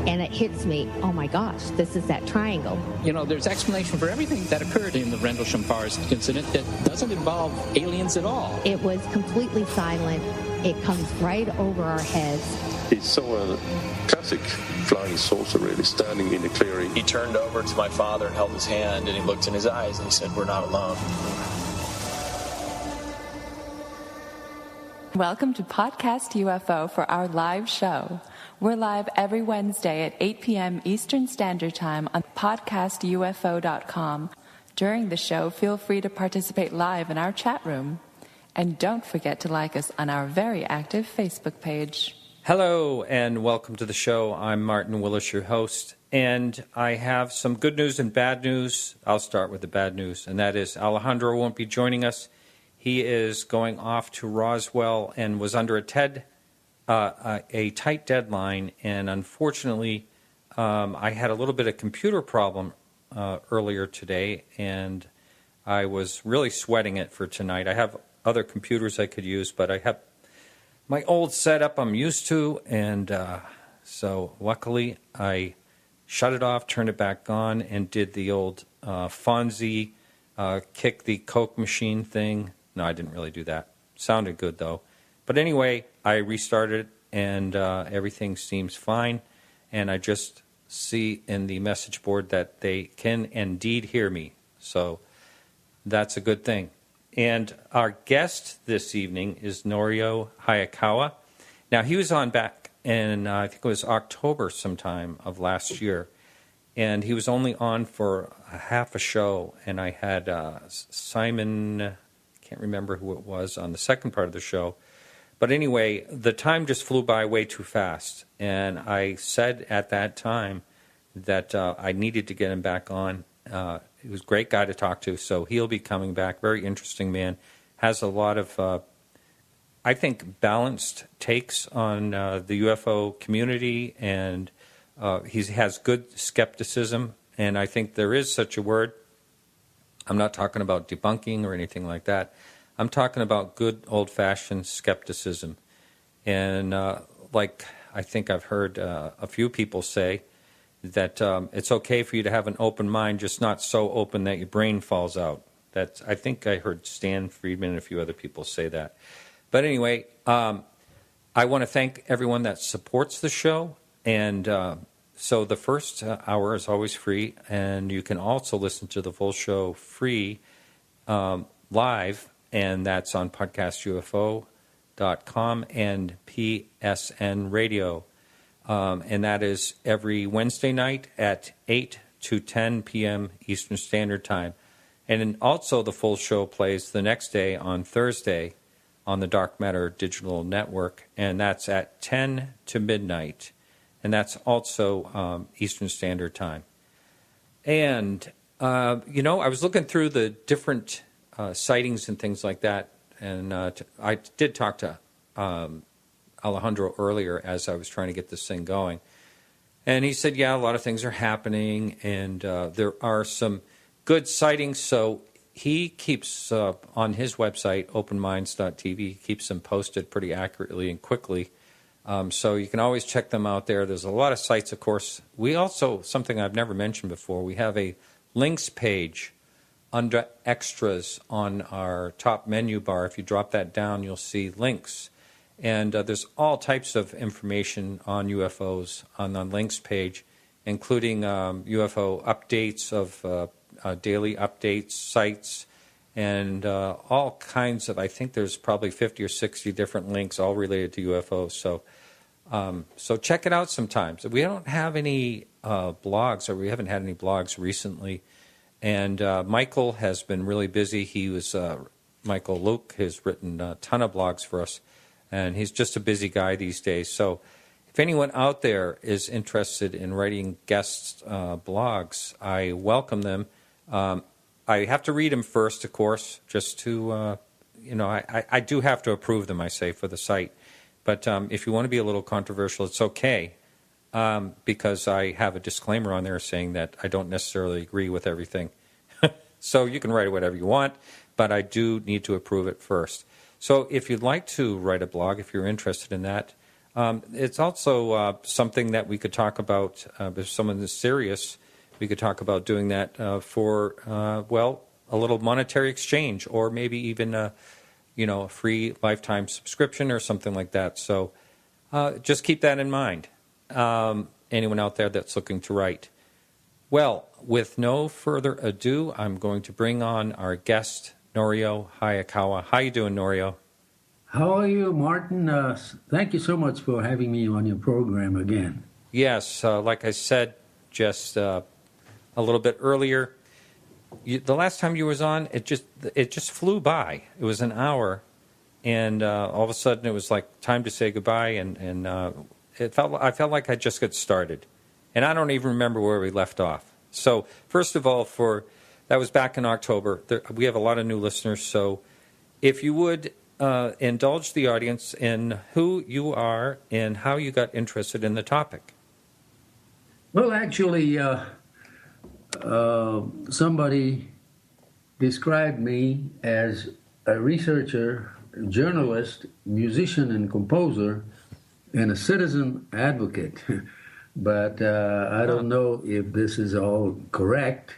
and it hits me, oh my gosh, this is that triangle. You know, there's explanation for everything that occurred in the Rendlesham Forest incident that doesn't involve aliens at all. It was completely silent. It comes right over our heads. He saw a classic flying saucer really standing in the clearing. He turned over to my father and held his hand, and he looked in his eyes and he said, "We're not alone." Welcome to Podcast UFO for our live show. We're live every Wednesday at 8 p.m. Eastern Standard Time on podcastufo.com. During the show, feel free to participate live in our chat room. And don't forget to like us on our very active Facebook page. Hello, and welcome to the show. I'm Martin Willis, your host, and I have some good news and bad news. I'll start with the bad news, and that is Alejandro won't be joining us. He is going off to Roswell and was under a tight deadline, and unfortunately, I had a little bit of computer problem earlier today, and I was really sweating it for tonight. I have other computers I could use, but I have my old setup I'm used to, and so luckily I shut it off, turned it back on, and did the old Fonzie kick the Coke machine thing. No, I didn't really do that. Sounded good, though. But anyway, I restarted it, and everything seems fine. And I just see in the message board that they can indeed hear me. So that's a good thing. And our guest this evening is Norio Hayakawa. Now, he was on back in, I think it was October sometime of last year. And he was only on for half a show. And I had Simon... can't remember who it was on the second part of the show. But anyway, the time just flew by way too fast. And I said at that time that I needed to get him back on. He was a great guy to talk to, so he'll be coming back. Very interesting man. Has a lot of, I think, balanced takes on the UFO community, and he has good skepticism. And I think there is such a word. I'm not talking about debunking or anything like that. I'm talking about good old-fashioned skepticism. And like I think I've heard a few people say, that it's okay for you to have an open mind, just not so open that your brain falls out. I think I heard Stan Friedman and a few other people say that. But anyway, I want to thank everyone that supports the show. And so the first hour is always free, and you can also listen to the full show free live, and that's on podcastufo.com and PSN Radio. And that is every Wednesday night at 8 to 10 p.m. Eastern Standard Time. And then also the full show plays the next day on Thursday on the Dark Matter Digital Network, and that's at 10 to midnight. And that's also Eastern Standard Time. And, I was looking through the different sightings and things like that, and I did talk to Alejandro earlier as I was trying to get this thing going. And he said, yeah, a lot of things are happening, and there are some good sightings. So he keeps, on his website, openminds.tv, he keeps them posted pretty accurately and quickly. So you can always check them out there. There's a lot of sites, of course. We also, something I've never mentioned before, we have a links page under extras on our top menu bar. If you drop that down, you'll see links. And there's all types of information on UFOs on the links page, including UFO updates of daily updates, sites, and all kinds of, I think there's probably 50 or 60 different links all related to UFOs. So check it out sometimes. We don't have any blogs, or we haven't had any blogs recently. And Michael has been really busy. Michael Luke has written a ton of blogs for us. And he's just a busy guy these days. So if anyone out there is interested in writing guest blogs, I welcome them. I have to read them first, of course, just to, I do have to approve them, I say, for the site. But if you want to be a little controversial, it's okay, because I have a disclaimer on there saying that I don't necessarily agree with everything. So you can write whatever you want, but I do need to approve it first. So if you'd like to write a blog, if you're interested in that, It's also something that we could talk about if someone is serious. We could talk about doing that for a little monetary exchange, or maybe even a free lifetime subscription or something like that. So just keep that in mind. Anyone out there that's looking to write. Well, with no further ado, I'm going to bring on our guest, Norio Hayakawa. How you doing, Norio? How are you, Martin? Thank you so much for having me on your program again. Yes, like I said just a little bit earlier, the last time you was on, it just flew by. It was an hour, and all of a sudden it was like time to say goodbye, and I felt like I just got started, and I don't even remember where we left off. So first of all, that was back in October. We have a lot of new listeners, so if you would indulge the audience in who you are and how you got interested in the topic. Well, actually, somebody described me as a researcher, journalist, musician, and composer, and a citizen advocate. But I don't know if this is all correct.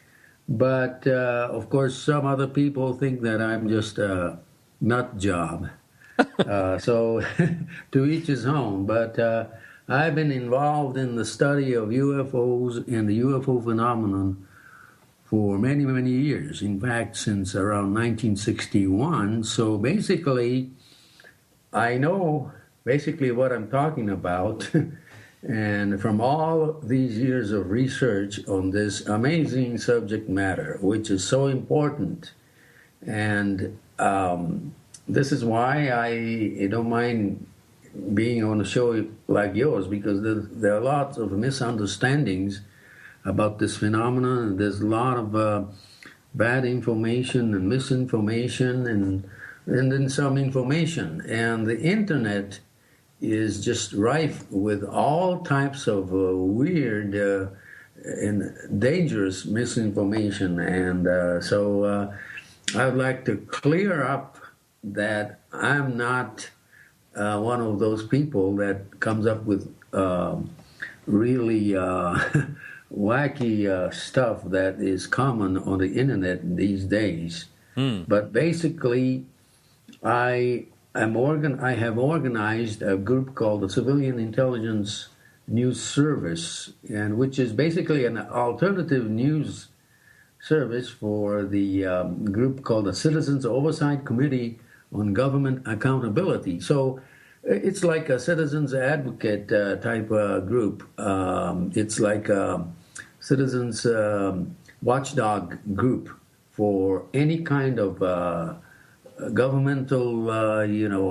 But, of course, some other people think that I'm just a nut job. So to each his own. But I've been involved in the study of UFOs and the UFO phenomenon for many, many years. In fact, since around 1961. So basically, I know what I'm talking about. And from all these years of research on this amazing subject matter, which is so important, and this is why I don't mind being on a show like yours, because there are lots of misunderstandings about this phenomenon, and there's a lot of bad information and misinformation and then some information. And the internet is just rife with all types of weird and dangerous misinformation. And so I would like to clear up that I'm not one of those people that comes up with really wacky stuff that is common on the internet these days. But basically, I have organized a group called the Civilian Intelligence News Service, and which is basically an alternative news service for the group called the Citizens Oversight Committee on Government Accountability. So it's like a citizens advocate type group. It's like a citizens watchdog group for any kind of governmental,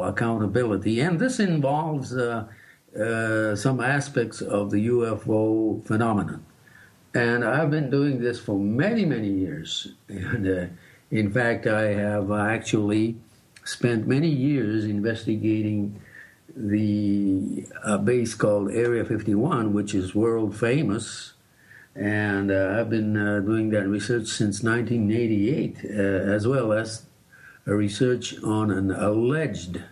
accountability. And this involves some aspects of the UFO phenomenon. And I've been doing this for many, many years. And in fact, I have actually spent many years investigating the base called Area 51, which is world famous. And I've been doing that research since 1988, as well as a research on an alleged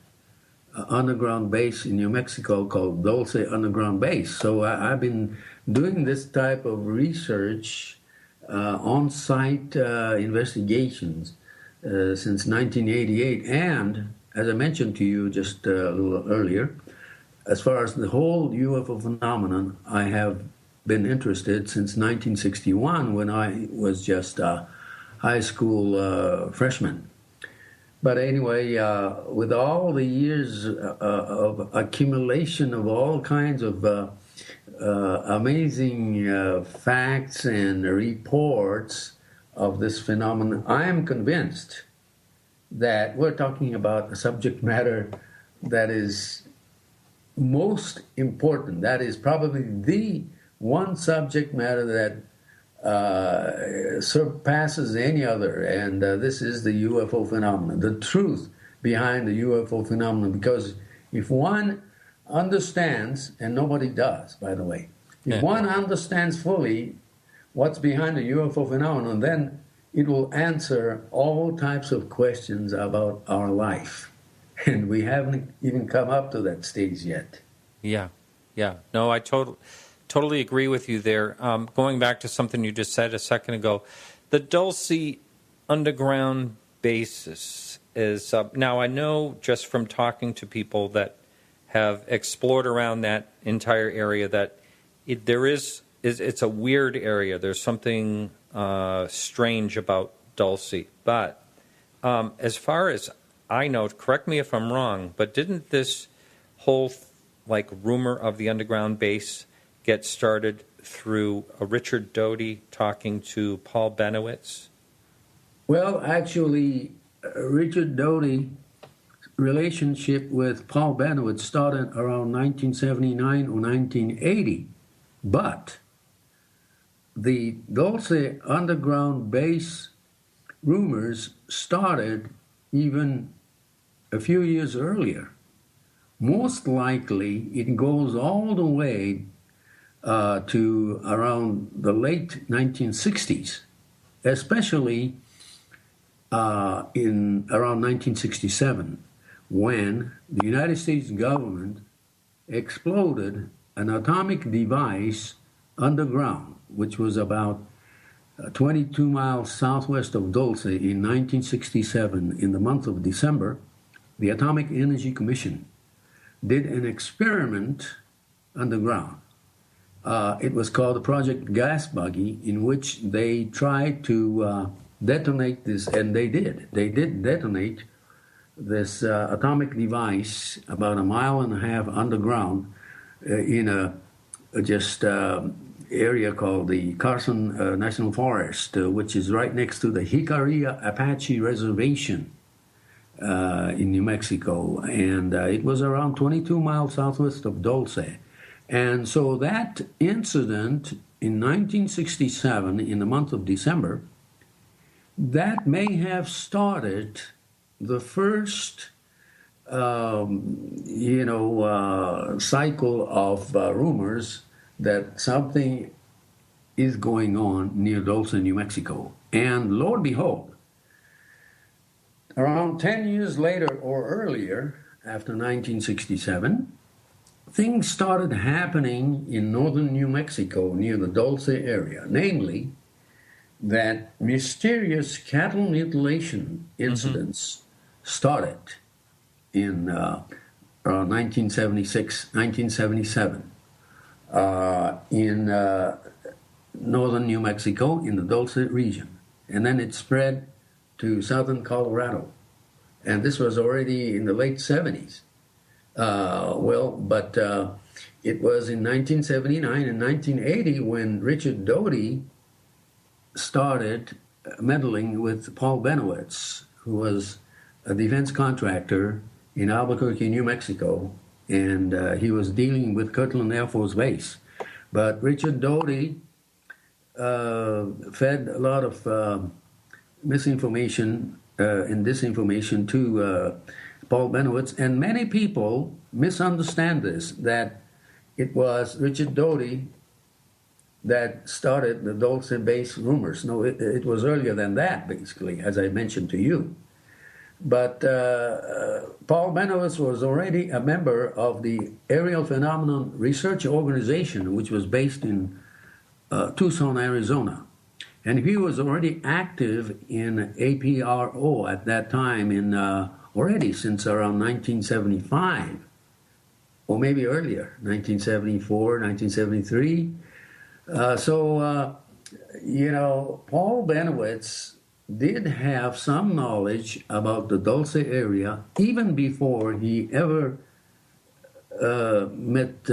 underground base in New Mexico called Dulce Underground Base. So I've been doing this type of research, on-site investigations since 1988. And as I mentioned to you just a little earlier, as far as the whole UFO phenomenon, I have been interested since 1961 when I was just a high school freshman. But anyway, with all the years of accumulation of all kinds of amazing facts and reports of this phenomenon, I am convinced that we're talking about a subject matter that is most important. That is probably the one subject matter that surpasses any other, and this is the UFO phenomenon, the truth behind the UFO phenomenon. Because if one understands, and nobody does, by the way, if one understands fully what's behind the UFO phenomenon, then it will answer all types of questions about our life. And we haven't even come up to that stage yet. Yeah, yeah. No, I totally agree with you there. Going back to something you just said a second ago, the Dulce underground basis is now I know just from talking to people that have explored around that entire area that it's a weird area. There's something strange about Dulce. But as far as I know, correct me if I'm wrong, but didn't this whole rumor of the underground base get started through Richard Doty talking to Paul Benowitz? Well, actually, Richard Doty's relationship with Paul Benowitz started around 1979 or 1980, but the Dulce underground base rumors started even a few years earlier. Most likely, it goes all the way to around the late 1960s, especially in around 1967, when the United States government exploded an atomic device underground, which was about 22 miles southwest of Dulce in 1967. In the month of December, the Atomic Energy Commission did an experiment underground. It was called the Project Gas Buggy, in which they tried to detonate this, and they did. They did detonate this atomic device about 1.5 miles underground in a area called the Carson National Forest, which is right next to the Jicarilla Apache Reservation in New Mexico, and it was around 22 miles southwest of Dulce. And so that incident in 1967, in the month of December, that may have started the first, cycle of rumors that something is going on near Dulce, New Mexico. And lo and behold, around 10 years later or earlier, after 1967, things started happening in northern New Mexico near the Dulce area, namely that mysterious cattle mutilation incidents started in around 1976, 1977 in northern New Mexico in the Dulce region. And then it spread to southern Colorado. And this was already in the late 70s. But it was in 1979 and 1980 when Richard Doty started meddling with Paul Benowitz, who was a defense contractor in Albuquerque, New Mexico, and he was dealing with Kirtland Air Force Base. But Richard Doty fed a lot of misinformation and disinformation to Paul Benowitz, and many people misunderstand this, that it was Richard Doty that started the Dulce base rumors. No, it was earlier than that, basically, as I mentioned to you. But Paul Benowitz was already a member of the Aerial Phenomenon Research Organization, which was based in Tucson, Arizona. And he was already active in APRO at that time, already since around 1975, or maybe earlier, 1974, 1973. Paul Benowitz did have some knowledge about the Dulce area even before he ever met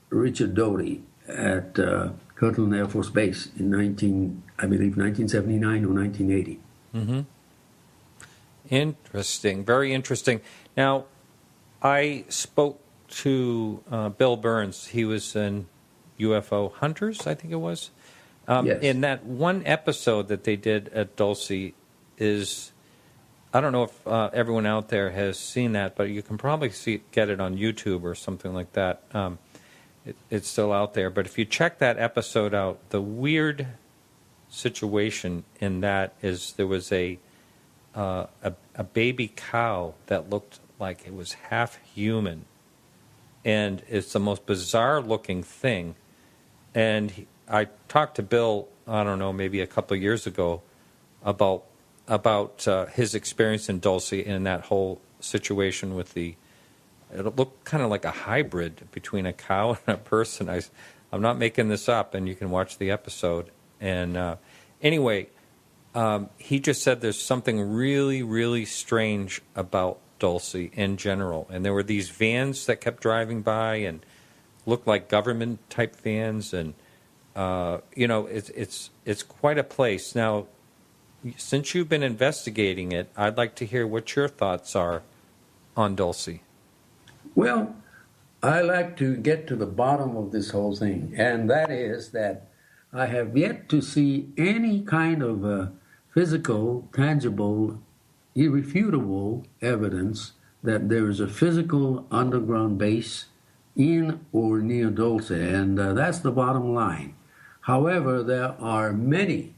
Richard Doty at Kirtland Air Force Base in 1979 or 1980. Mm-hmm. Interesting, very interesting. Now, I spoke to Bill Burns. He was in UFO Hunters, I think it was. Yes. In that one episode that they did at Dulce is, I don't know if everyone out there has seen that, but you can probably get it on YouTube or something like that. It's still out there. But if you check that episode out, the weird situation in that is there was a baby cow that looked like it was half human and it's the most bizarre-looking thing. And I talked to Bill, I don't know, maybe a couple of years ago about his experience in Dulce and that whole situation with it looked kind of like a hybrid between a cow and a person. I'm not making this up, and you can watch the episode. And anyway, he just said there's something really, really strange about Dulce in general. And there were these vans that kept driving by and looked like government-type vans. And, it's quite a place. Now, since you've been investigating it, I'd like to hear what your thoughts are on Dulce. Well, I like to get to the bottom of this whole thing, and that is that I have yet to see any kind of physical, tangible, irrefutable evidence that there is a physical underground base in or near Dulce, and that's the bottom line. However, there are many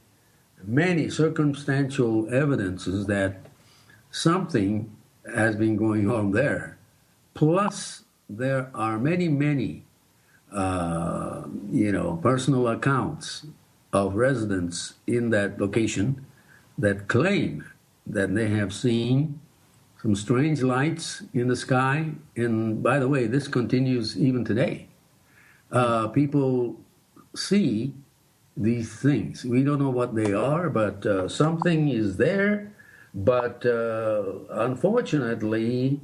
circumstantial evidences that something has been going on there. Plus, there are many, personal accounts of residents in that location that claim that they have seen some strange lights in the sky. And by the way, this continues even today. People see these things. We don't know what they are, but something is there. But unfortunately,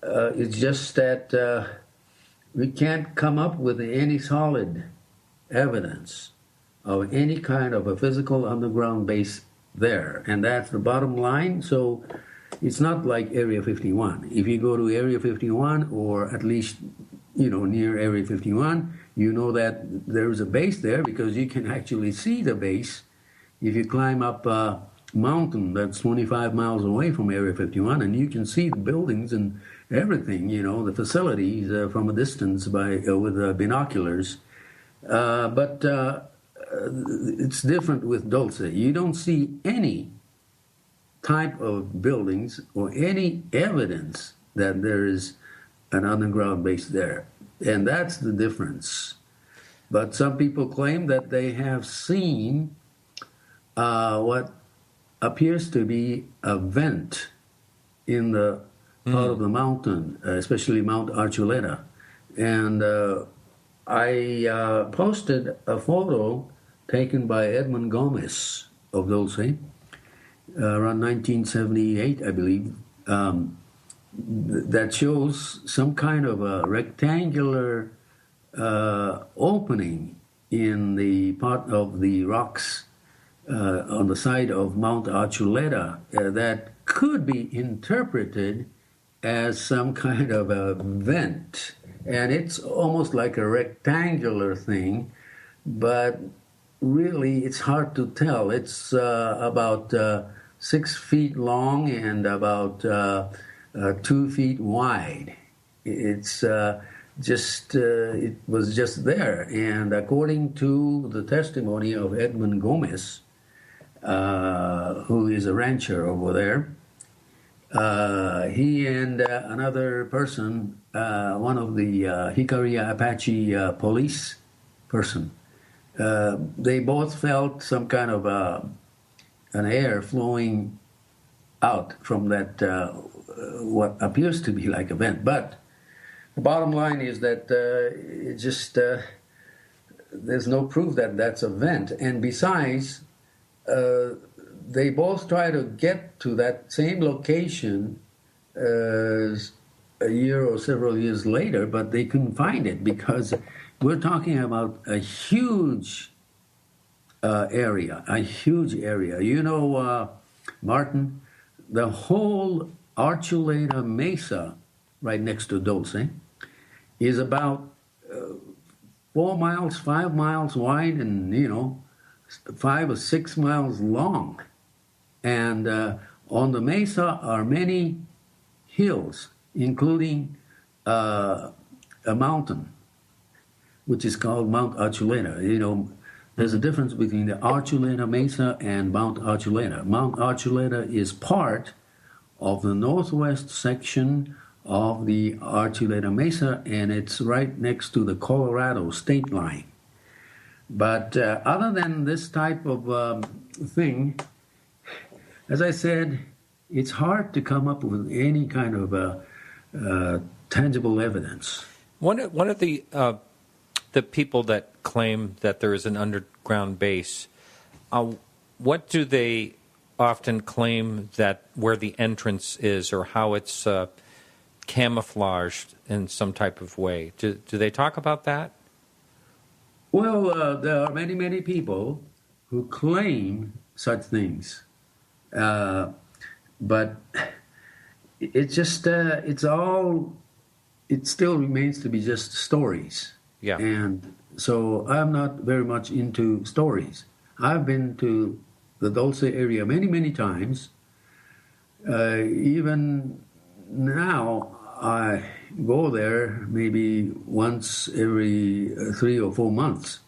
it's just that we can't come up with any solid evidence of any kind of a physical underground base there. And that's the bottom line. So it's not like Area 51. If you go to Area 51, or at least, near Area 51, you know that there's a base there because you can actually see the base if you climb up a mountain that's 25 miles away from Area 51, and you can see the buildings and everything, the facilities from a distance with binoculars. But it's different with Dulce. You don't see any type of buildings or any evidence that there is an underground base there. And that's the difference. But some people claim that they have seen what appears to be a vent in the part of the mountain, especially Mount Archuleta. And I posted a photo taken by Edmund Gomez of Dulce around 1978, I believe, that shows some kind of a rectangular opening in the part of the rocks on the side of Mount Archuleta that could be interpreted as some kind of a vent. And it's almost like a rectangular thing, but really it's hard to tell. It's about 6 feet long and about 2 feet wide. It's it was just there. And according to the testimony of Edmund Gomez, who is a rancher over there, he and another person, one of the Jicarilla Apache police person, they both felt some kind of an air flowing out from that what appears to be like a vent. But the bottom line is that it just there's no proof that that's a vent. And besides, they both try to get to that same location a year or several years later, but they couldn't find it because we're talking about a huge area, a huge area. Martin, the whole Archuleta Mesa right next to Dulce is about 4 miles, 5 miles wide and, 5 or 6 miles long. And on the mesa are many hills, including a mountain, which is called Mount Archuleta. There's a difference between the Archuleta Mesa and Mount Archuleta. Mount Archuleta is part of the northwest section of the Archuleta Mesa, and it's right next to the Colorado state line. But other than this type of thing, as I said, it's hard to come up with any kind of tangible evidence. One of the people that claim that there is an underground base, what do they often claim that where the entrance is, or how it's camouflaged in some type of way? Do they talk about that? Well, there are many, many people who claim such things, but it's just it still remains to be just stories. Yeah. And so I'm not very much into stories. I've been to the Dulce area many, many times. Even now, I go there maybe once every 3 or 4 months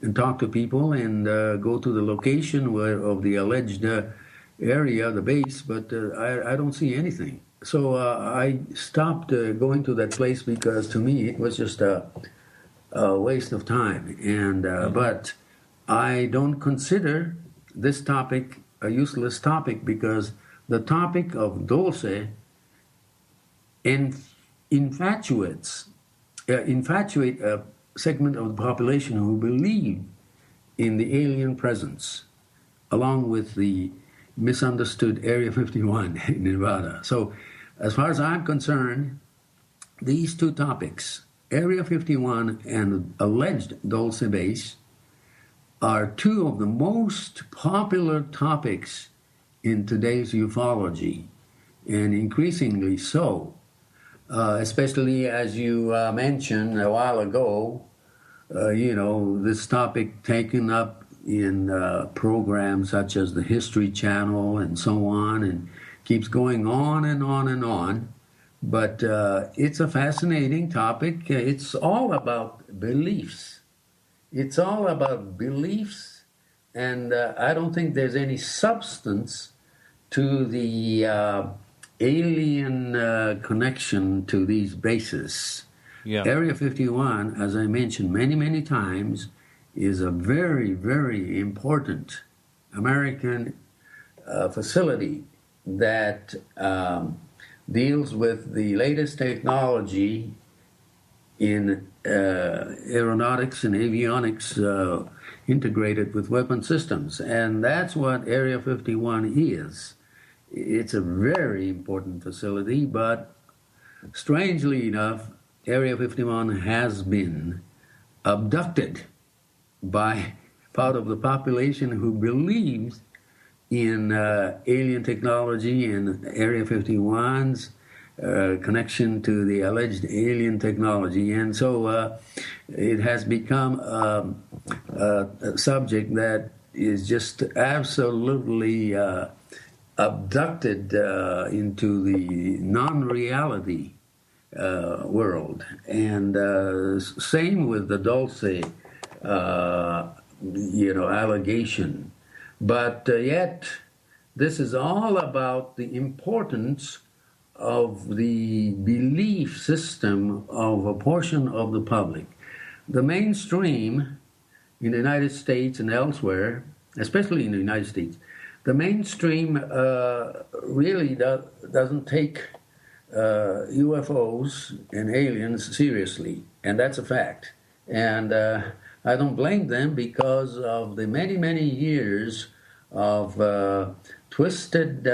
and talk to people and go to the location of the alleged area, the base, but I don't see anything. So I stopped going to that place because to me it was just a waste of time. And but I don't consider this topic a useless topic, because the topic of Dulce infatuate a segment of the population who believe in the alien presence, along with the misunderstood Area 51 in Nevada. So as far as I'm concerned, these two topics, Area 51 and alleged Dulce base, are two of the most popular topics in today's ufology, and increasingly so, especially as you mentioned a while ago, this topic taken up in programs such as the History Channel and so on, and keeps going on and on and on. But it's a fascinating topic. It's all about beliefs. It's all about beliefs, and I don't think there's any substance to the alien connection to these bases. Yeah. Area 51, as I mentioned many, many times, is a very, very important American facility that deals with the latest technology in aeronautics and avionics integrated with weapon systems. And that's what Area 51 is. It's a very important facility, but strangely enough, Area 51 has been abducted by part of the population who believes in alien technology and Area 51's connection to the alleged alien technology. And so it has become a subject that is just absolutely abducted into the non-reality world. And same with the Dulce, allegation. But yet, this is all about the importance of the belief system of a portion of the public. The mainstream in the United States and elsewhere, especially in the United States, the mainstream really doesn't take UFOs and aliens seriously, and that's a fact. And I don't blame them, because of the many, many years of twisted,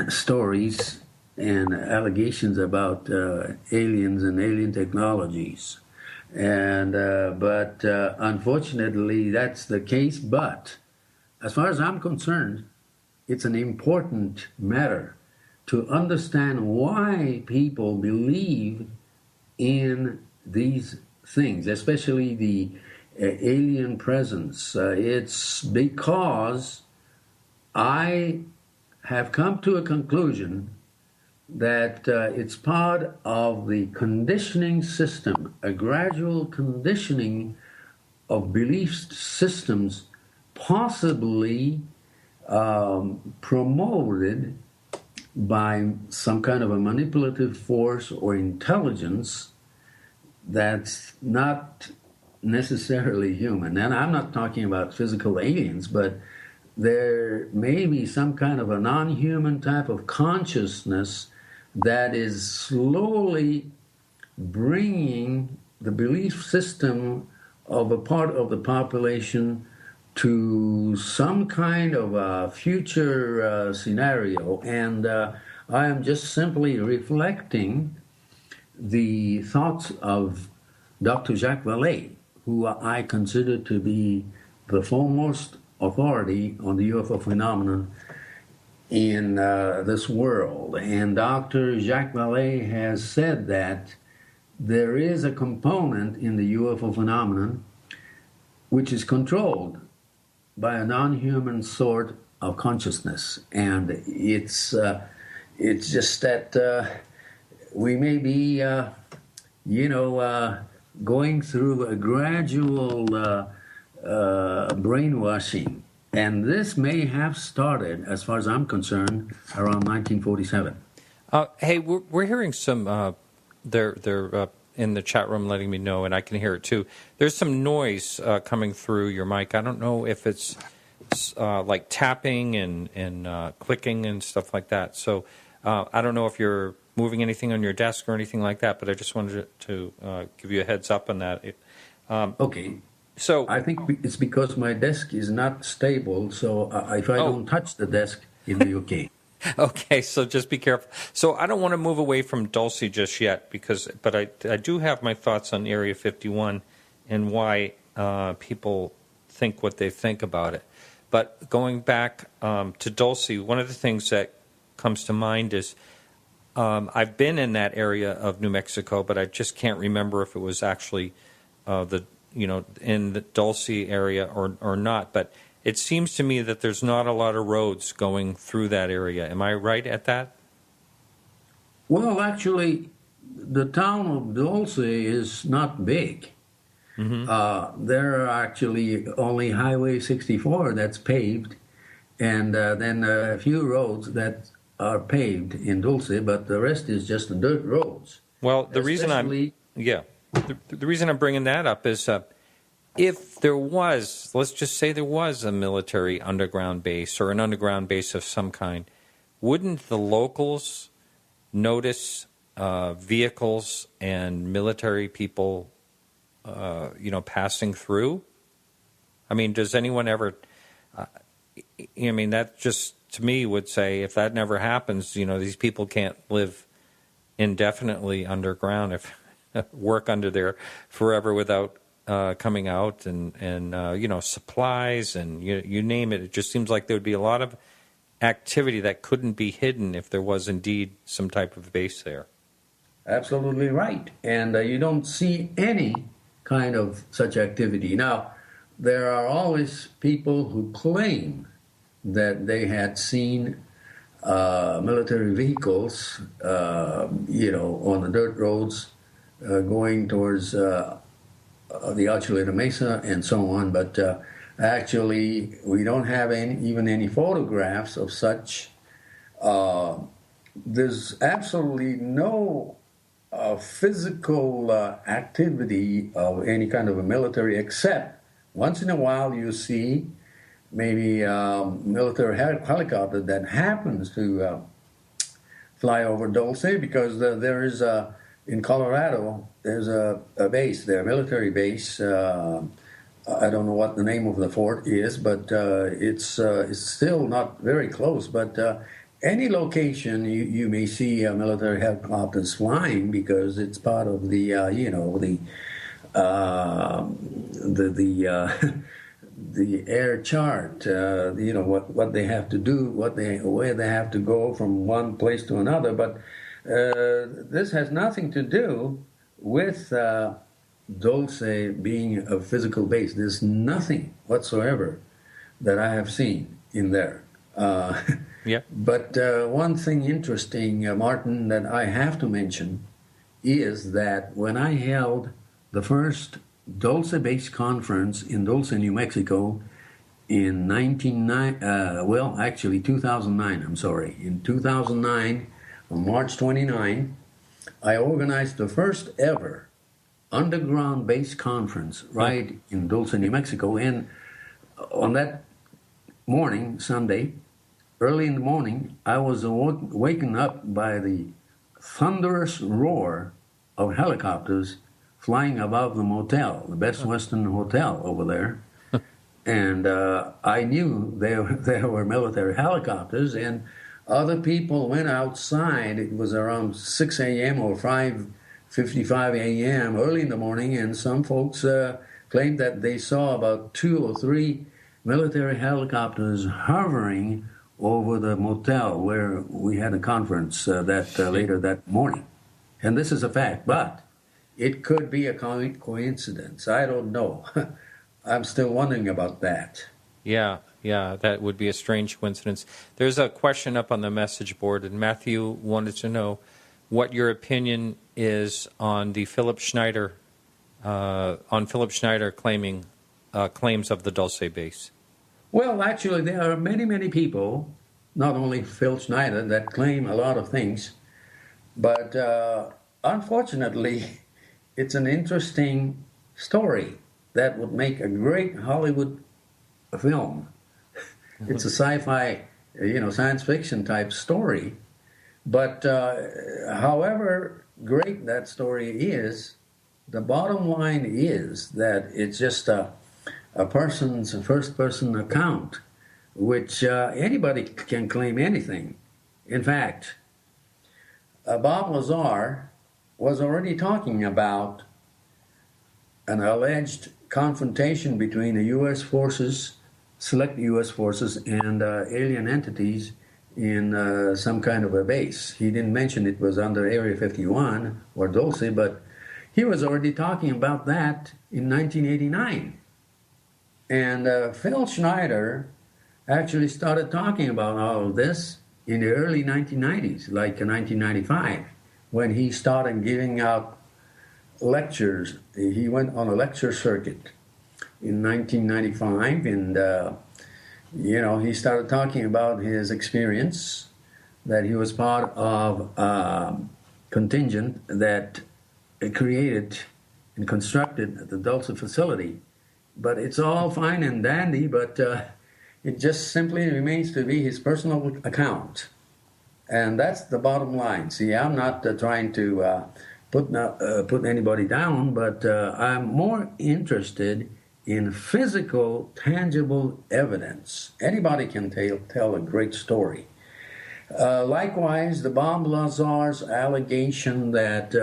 stories and allegations about aliens and alien technologies. And but unfortunately, that's the case. But as far as I'm concerned, it's an important matter to understand why people believe in these things, especially the alien presence. It's because I have come to a conclusion that it's part of the conditioning system, a gradual conditioning of belief systems, possibly promoted by some kind of a manipulative force or intelligence that's not necessarily human. And I'm not talking about physical aliens, but there may be some kind of a non-human type of consciousness that is slowly bringing the belief system of a part of the population to some kind of a future scenario. And I am just simply reflecting the thoughts of Dr. Jacques Vallée, who I consider to be the foremost authority on the UFO phenomenon in this world. And Dr. Jacques Vallée has said that there is a component in the UFO phenomenon which is controlled by a non-human sort of consciousness. And it's just that we may be, going through a gradual brainwashing. And this may have started, as far as I'm concerned, around 1947. Hey, we're hearing some, they're in the chat room letting me know, and I can hear it too. There's some noise coming through your mic. I don't know if it's like tapping and clicking and stuff like that. So I don't know if you're moving anything on your desk or anything like that, but I just wanted to give you a heads up on that. Okay. So I think it's because my desk is not stable, so if I don't touch the desk, it'll be okay. Okay, so just be careful. So I don't want to move away from Dulce just yet, but I do have my thoughts on Area 51 and why people think what they think about it. But going back to Dulce, one of the things that comes to mind is I've been in that area of New Mexico, but I just can't remember if it was actually in the Dulce area or not. But it seems to me that there's not a lot of roads going through that area. Am I right at that? Well, actually, the town of Dulce is not big. Mm-hmm. There are actually only Highway 64 that's paved, and then a few roads that are paved in Dulce, but the rest is just dirt roads. Well, the reason I'm bringing that up is if there was, let's just say there was a military underground base or an underground base of some kind, wouldn't the locals notice vehicles and military people, passing through? I mean, does anyone ever? That just to me would say if that never happens, these people can't live indefinitely underground if work under there forever without coming out and supplies and you name it. It just seems like there would be a lot of activity that couldn't be hidden if there was indeed some type of base there. Absolutely right. And you don't see any kind of such activity. Now, there are always people who claim that they had seen military vehicles, on the dirt roads going towards the Alchuleta Mesa and so on. But actually, we don't have even any photographs of such. There's absolutely no physical activity of any kind of a military, except once in a while you see maybe a military helicopter that happens to fly over Dulce, because there is in Colorado, there's a base there, a military base. I don't know what the name of the fort is, but it's still not very close. But any location you may see military helicopters flying because it's part of the the air chart, what they have to do, where they have to go from one place to another. But this has nothing to do with Dulce being a physical base. There's nothing whatsoever that I have seen in there. Yeah. But one thing interesting, Martin, that I have to mention is that when I held the first Dulce-based conference in Dulce, New Mexico in 2009, I'm sorry. In 2009, on March 29, I organized the first ever underground base conference right in Dulce, New Mexico. And on that morning, Sunday, early in the morning, I was waken up by the thunderous roar of helicopters flying above the motel, the Best Western Hotel over there. And I knew there were military helicopters, and other people went outside. It was around 6 a.m. or 5:55 a.m. early in the morning, and some folks claimed that they saw about 2 or 3 military helicopters hovering over the motel where we had a conference later that morning. And this is a fact, but it could be a coincidence. I don't know. I'm still wondering about that. Yeah, that would be a strange coincidence. There's a question up on the message board, and Matthew wanted to know what your opinion is on the Philip Schneider claims of the Dulce base. Well, actually, there are many, many people, not only Phil Schneider, that claim a lot of things, but unfortunately, it's an interesting story that would make a great Hollywood film. It's a sci-fi, science fiction type story. But however great that story is, the bottom line is that it's just a first-person account, which anybody can claim anything. In fact, Bob Lazar was already talking about an alleged confrontation between the U.S. forces, select U.S. forces, and alien entities in some kind of a base. He didn't mention it was under Area 51 or Dulce, but he was already talking about that in 1989. And Phil Schneider actually started talking about all of this in the early 1990s, like 1995, when he started giving out lectures. He went on a lecture circuit in 1995, and he started talking about his experience, that he was part of a contingent that created and constructed the Dulce facility. But it's all fine and dandy, but it just simply remains to be his personal account. And that's the bottom line. See, I'm not trying to put anybody down, but I'm more interested in physical, tangible evidence. Anybody can tell a great story. Likewise, the Bob Lazar's allegation that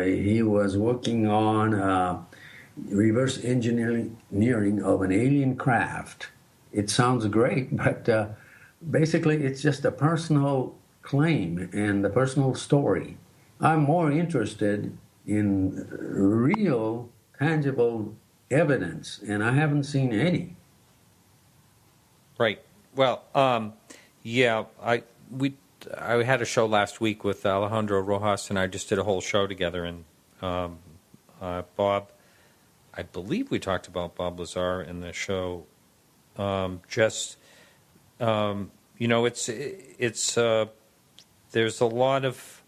he was working on reverse engineering of an alien craft. It sounds great, but basically it's just a personal claim and a personal story. I'm more interested in real, tangible evidence, and I haven't seen any. Right. Well, I had a show last week with Alejandro Rojas, and I just did a whole show together. And Bob, I believe we talked about Bob Lazar in the show. There's a lot of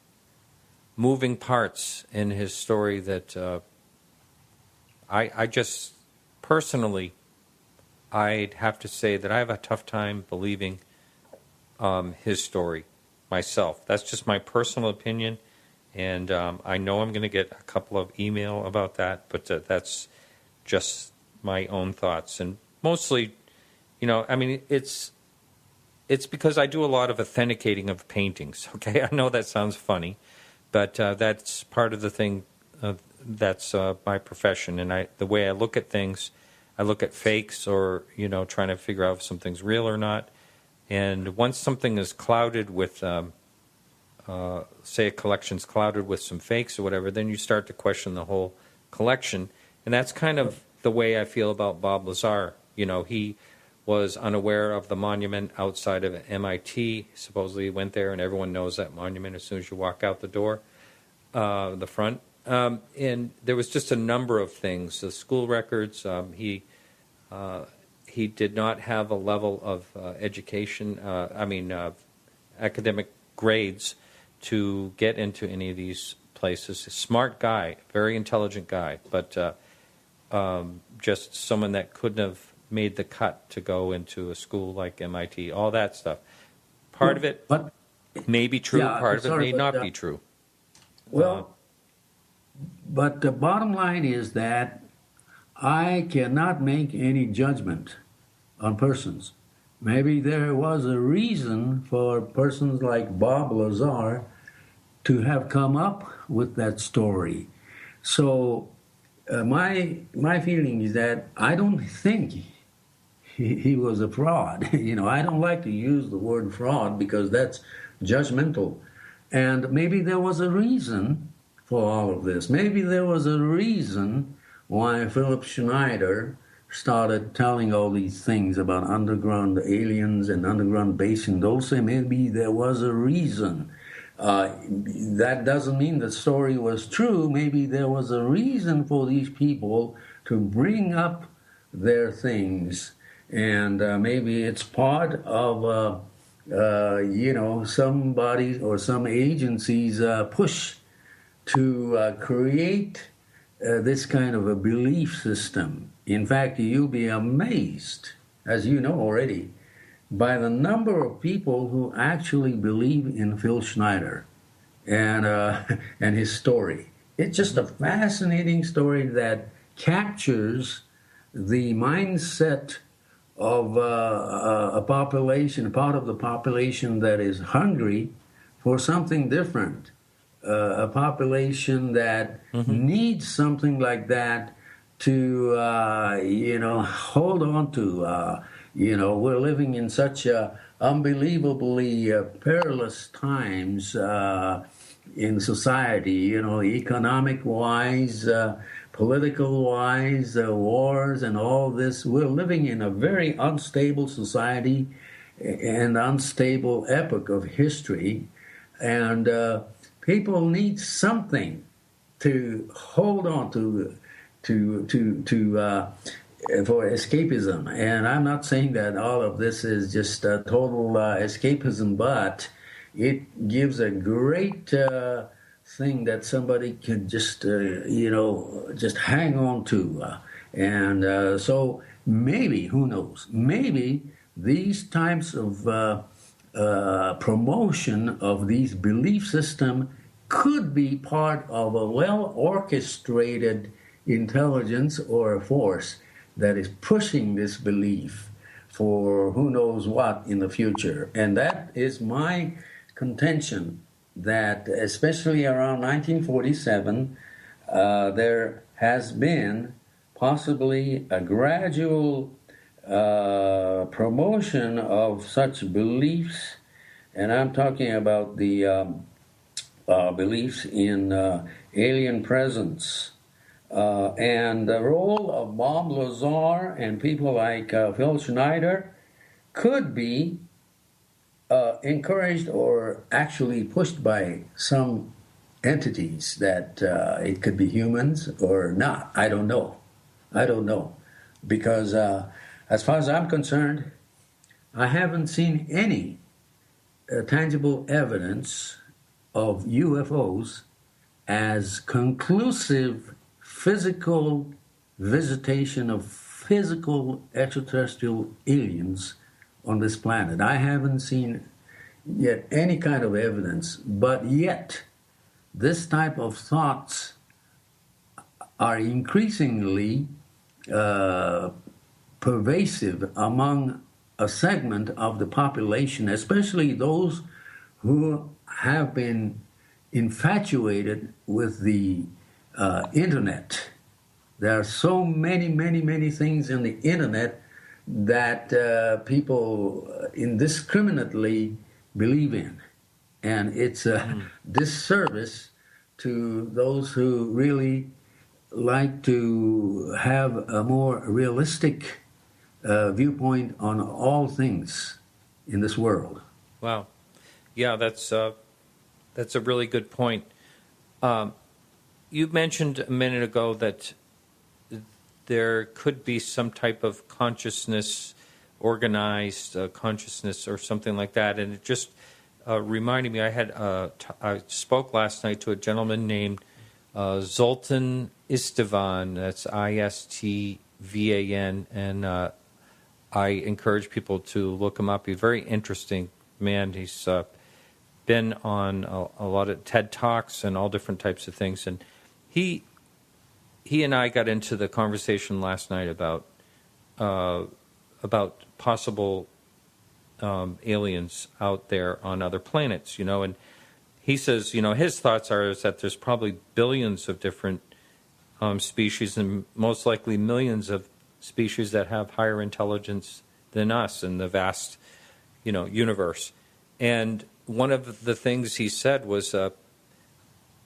moving parts in his story that I just personally, I'd have to say that I have a tough time believing his story myself. That's just my personal opinion, and I know I'm going to get a couple of email about that, but that's just my own thoughts. And mostly, it's because I do a lot of authenticating of paintings, okay? I know that sounds funny, but that's part of the thing. That's my profession, and the way I look at things, I look at fakes or, trying to figure out if something's real or not. And once something is clouded with, say a collection's clouded with some fakes or whatever, then you start to question the whole collection. And that's kind of the way I feel about Bob Lazar. He was unaware of the monument outside of MIT. Supposedly he went there, and everyone knows that monument as soon as you walk out the door, the front. And there was just a number of things. The school records, he He did not have a level of education, academic grades to get into any of these places. A smart guy, very intelligent guy, but just someone that couldn't have made the cut to go into a school like MIT, all that stuff. Part of it may be true, part of it may not be true. But the bottom line is that I cannot make any judgment on persons. Maybe there was a reason for persons like Bob Lazar to have come up with that story. So my feeling is that I don't think he was a fraud. I don't like to use the word fraud because that's judgmental. And maybe there was a reason for all of this. Maybe there was a reason why Philip Schneider started telling all these things about underground aliens and underground base in Dulce. Maybe there was a reason. That doesn't mean the story was true. Maybe there was a reason for these people to bring up their things. And maybe it's part of, somebody or some agency's push to create this kind of a belief system. In fact, you'll be amazed, as you know already, by the number of people who actually believe in Phil Schneider and his story. It's just a fascinating story that captures the mindset of a population, part of the population that is hungry for something different, a population that needs something like that to, hold on to. We're living in such unbelievably perilous times in society, economic-wise, political-wise, wars and all this. We're living in a very unstable society and unstable epoch of history, and people need something to hold on to for escapism. And I'm not saying that all of this is just total escapism, but it gives a great thing that somebody can just just hang on to, and so maybe, who knows, maybe these types of promotion of these belief system could be part of a well orchestrated intelligence or a force that is pushing this belief for who knows what in the future. And that is my contention, that especially around 1947, there has been possibly a gradual promotion of such beliefs, and I'm talking about the beliefs in alien presence, and the role of Bob Lazar and people like Phil Schneider could be encouraged or actually pushed by some entities that it could be humans or not. I don't know. Because as far as I'm concerned, I haven't seen any tangible evidence of UFOs as conclusive physical visitation of physical extraterrestrial aliens on this planet. I haven't seen yet any kind of evidence, but yet this type of thoughts are increasingly pervasive among a segment of the population, especially those who have been infatuated with the internet. There are so many things in the internet that people indiscriminately believe in. And it's a disservice to those who really like to have a more realistic viewpoint on all things in this world. Wow. Yeah, that's a really good point. You mentioned a minute ago that there could be some type of consciousness, organized consciousness or something like that. And it just reminded me, I spoke last night to a gentleman named Zoltan Istvan, that's Istvan, and I encourage people to look him up. He's a very interesting man. He's been on a lot of TED Talks and all different types of things. And he and I got into the conversation last night about possible aliens out there on other planets, and he says, his thoughts is that there's probably billions of different species and most likely millions of species that have higher intelligence than us in the vast, universe. And one of the things he said was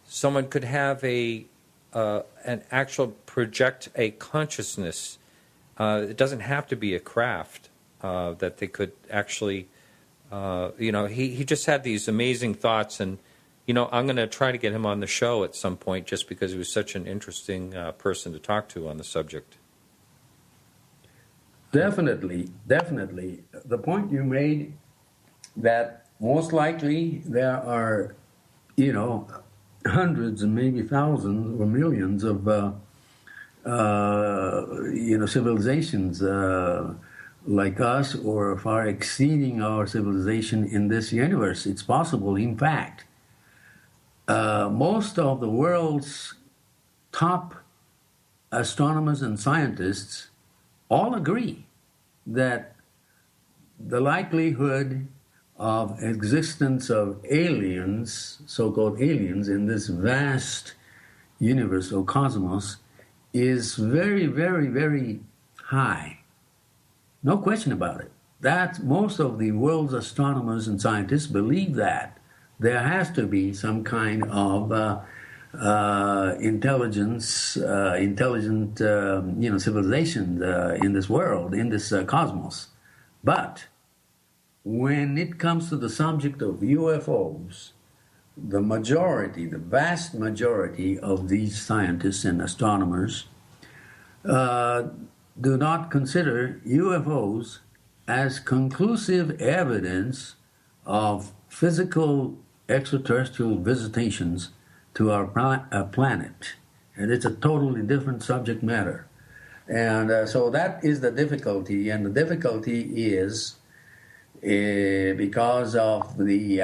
someone could have an actual project a consciousness. It doesn't have to be a craft that they could actually, he just had these amazing thoughts. And, I'm going to try to get him on the show at some point just because he was such an interesting person to talk to on the subject. Definitely. The point you made that most likely there are, hundreds and maybe thousands or millions of, civilizations like us or far exceeding our civilization in this universe. It's possible, in fact. Most of the world's top astronomers and scientists all agree that the likelihood of existence of aliens, so-called aliens, in this vast universe or cosmos is very, very, very high. No question about it. That most of the world's astronomers and scientists believe that there has to be some kind of intelligent civilization in this world, in this cosmos. But when it comes to the subject of UFOs, the vast majority of these scientists and astronomers do not consider UFOs as conclusive evidence of physical extraterrestrial visitations to our planet. And it's a totally different subject matter. And so that is the difficulty. And the difficulty is because of the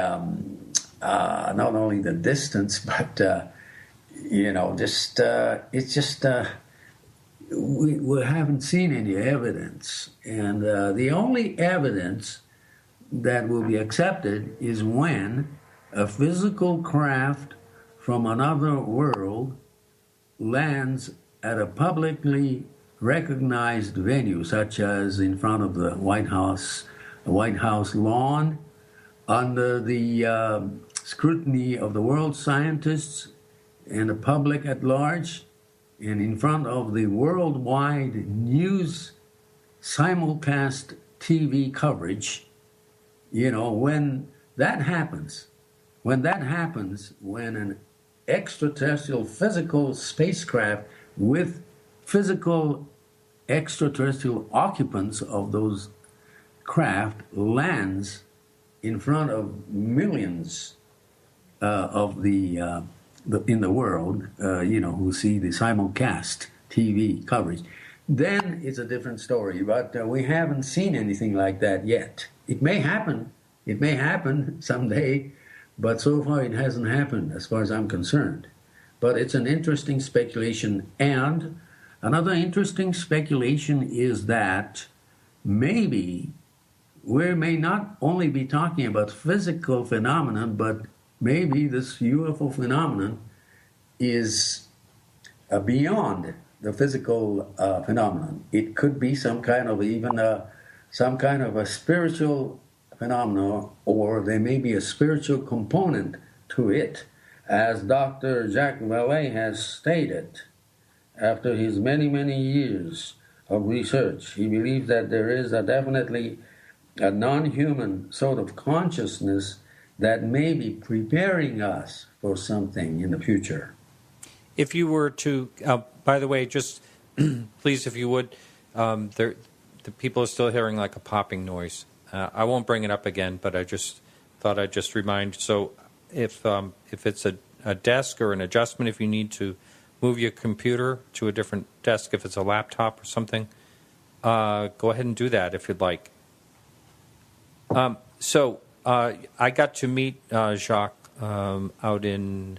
not only the distance, but we haven't seen any evidence, and the only evidence that will be accepted is when a physical craft from another world lands at a publicly recognized venue, such as in front of the White House lawn, under the scrutiny of the world scientists and the public at large, and in front of the worldwide news simulcast TV coverage. When that happens, when an extraterrestrial physical spacecraft with physical extraterrestrial occupants of those craft lands in front of millions of in the world, who see the simulcast TV coverage, then it's a different story. But we haven't seen anything like that yet. It may happen someday, but so far it hasn't happened as far as I'm concerned. But it's an interesting speculation. And another interesting speculation is that maybe we may not only be talking about physical phenomenon, but maybe this UFO phenomenon is beyond the physical phenomenon. It could be some kind of a spiritual phenomenon, or there may be a spiritual component to it, as Dr. Jacques Vallée has stated. After his many, many years of research, he believes that there is definitely a non-human sort of consciousness that may be preparing us for something in the future. If you were to, by the way, just please, if you would, the people are still hearing like a popping noise. I won't bring it up again, but I just thought I'd just remind. So if it's a desk or an adjustment, if you need to move your computer to a different desk, if it's a laptop or something, go ahead and do that if you'd like. So I got to meet Jacques out in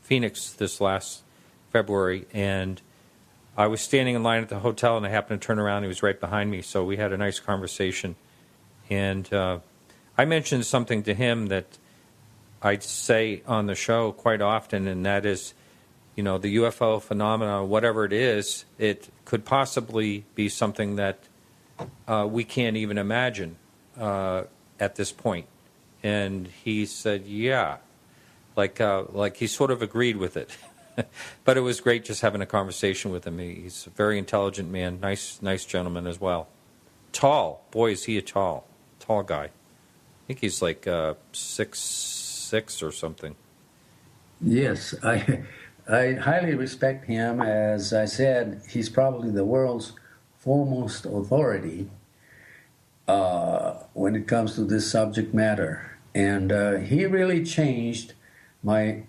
Phoenix this last February, and I was standing in line at the hotel, and I happened to turn around. He was right behind me, so we had a nice conversation. And I mentioned something to him that I say on the show quite often, and that is, the UFO phenomenon, whatever it is, it could possibly be something that we can't even imagine at this point. And he said, yeah, like he sort of agreed with it. But it was great just having a conversation with him. He's a very intelligent man, nice gentleman as well. Tall. Boy, is he a tall guy. I think he's like 6'6" or something. Yes, I highly respect him. As I said, he's probably the world's foremost authority when it comes to this subject matter. And he really changed my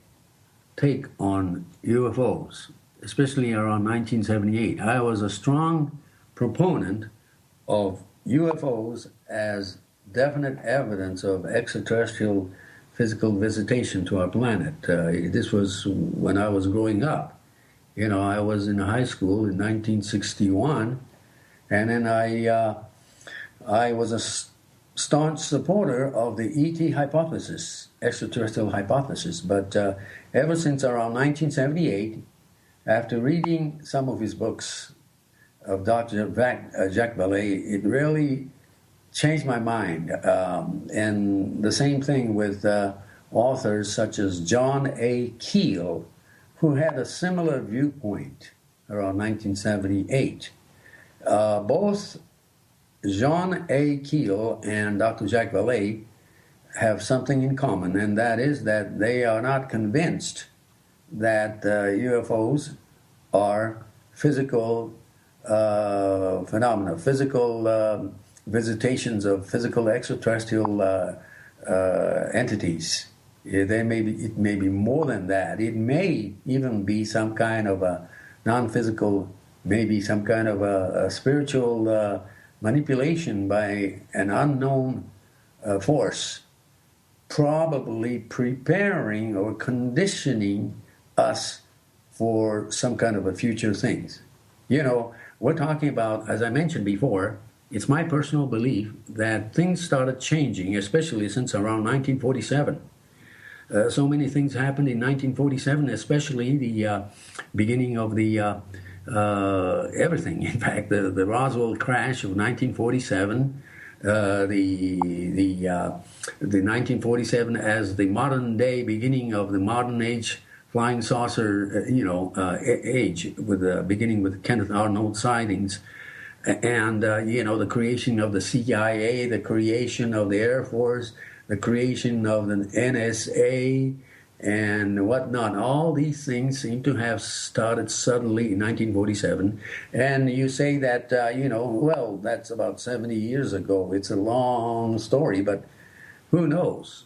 take on UFOs, especially around 1978. I was a strong proponent of UFOs as definite evidence of extraterrestrial physical visitation to our planet. This was when I was growing up. I was in high school in 1961, and then I was a staunch supporter of the ET hypothesis, extraterrestrial hypothesis. But ever since around 1978, after reading some of his books of Dr. Jacques Vallée, it really changed my mind. And the same thing with authors such as John A. Keel, who had a similar viewpoint around 1978. Both John A. Keel and Dr. Jacques Vallée have something in common, and that is that they are not convinced that UFOs are physical phenomena, physical visitations of physical extraterrestrial entities. It may be more than that. It may even be some kind of a non-physical, maybe some kind of a spiritual manipulation by an unknown force, probably preparing or conditioning us for some kind of a future things. We're talking about, as I mentioned before, it's my personal belief that things started changing, especially since around 1947. So many things happened in 1947, especially the beginning of the everything. In fact, the Roswell crash of 1947, the 1947 as the modern day beginning of the modern age flying saucer, age, with beginning with Kenneth Arnold sightings, and the creation of the CIA, the creation of the Air Force, the creation of the NSA, and whatnot. All these things seem to have started suddenly in 1947. And you say that, well, that's about 70 years ago. It's a long story, but who knows?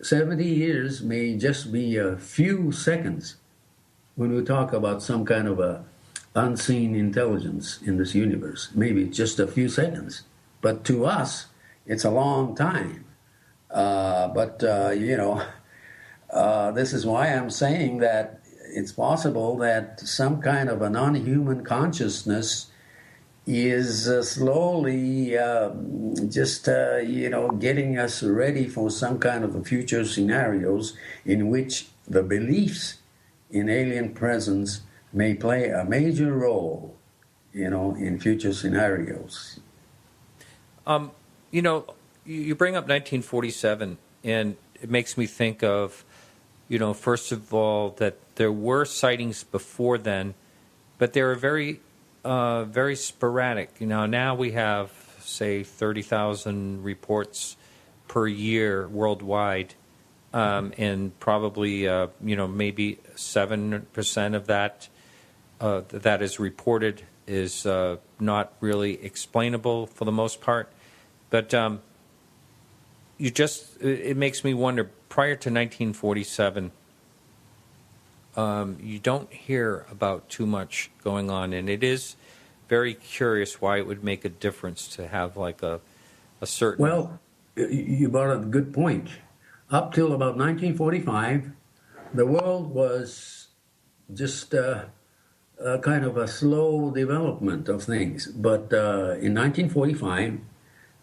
70 years may just be a few seconds when we talk about some kind of a unseen intelligence in this universe. Maybe it's just a few seconds. But to us, it's a long time. This is why I'm saying that it's possible that some kind of a non-human consciousness is slowly getting us ready for some kind of future scenarios in which the beliefs in alien presence may play a major role, in future scenarios. You bring up 1947, and it makes me think of, first of all, that there were sightings before then, but they were very, very sporadic. Now we have, say, 30,000 reports per year worldwide, and probably, maybe 7% of that that is reported is not really explainable for the most part. But it makes me wonder, prior to 1947, you don't hear about too much going on, and it is very curious why it would make a difference to have like a certain... Well, you brought up a good point. Up till about 1945, the world was just kind of a slow development of things. But in 1945,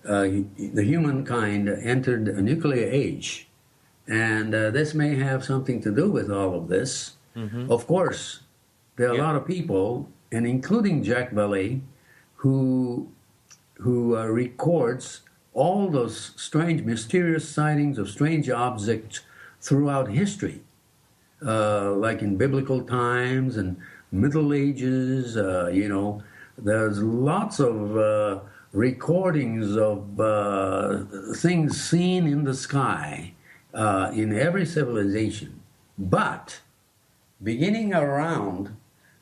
the humankind entered a nuclear age. And this may have something to do with all of this. Mm-hmm. Of course, there are a lot of people, and including Jacques Vallée, who records all those strange, mysterious sightings of strange objects throughout history, like in biblical times and Middle Ages. There's lots of recordings of things seen in the sky in every civilization. But beginning around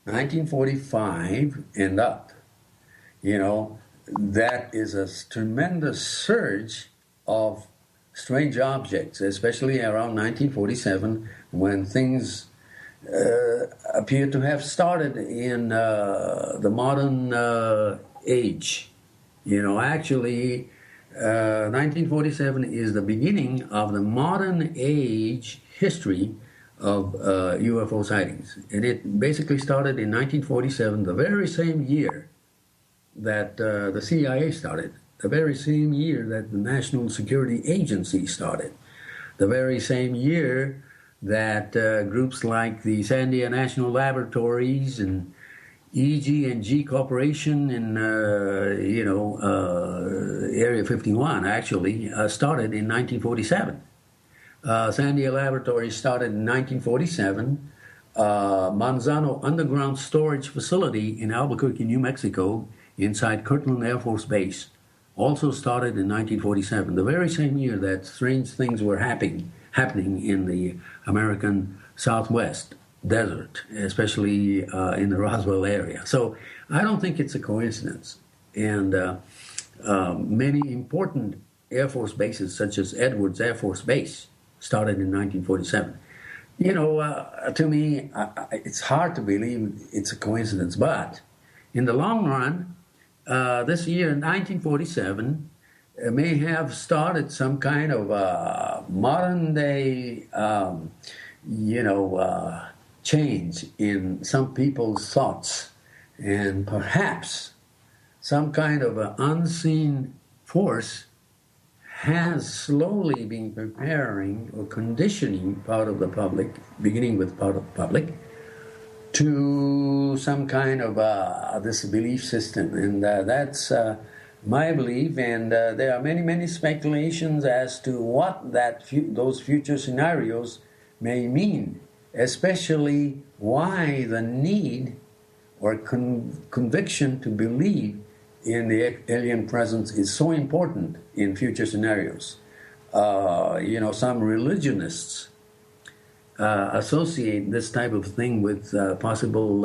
1945 and up, that is a tremendous surge of strange objects, especially around 1947, when things appear to have started in the modern age. Actually, 1947 is the beginning of the modern age history of UFO sightings. And it basically started in 1947, the very same year that the CIA started, the very same year that the National Security Agency started, the very same year that groups like the Sandia National Laboratories and EG&G Corporation in, Area 51 actually started in 1947. Sandia Laboratories started in 1947. Manzano Underground Storage Facility in Albuquerque, New Mexico, inside Kirtland Air Force Base, also started in 1947, the very same year that strange things were happening in the American Southwest desert, especially in the Roswell area. So I don't think it's a coincidence. And many important Air Force bases, such as Edwards Air Force Base, started in 1947. To me, it's hard to believe it's a coincidence, but in the long run, this year in 1947 may have started some kind of modern day, change in some people's thoughts, and perhaps some kind of an unseen force has slowly been preparing or conditioning part of the public, beginning with part of the public, to some kind of this belief system. And that's my belief, and there are many, many speculations as to what those future scenarios may mean, especially why the need or conviction to believe in the alien presence is so important in future scenarios. Some religionists associate this type of thing with possible,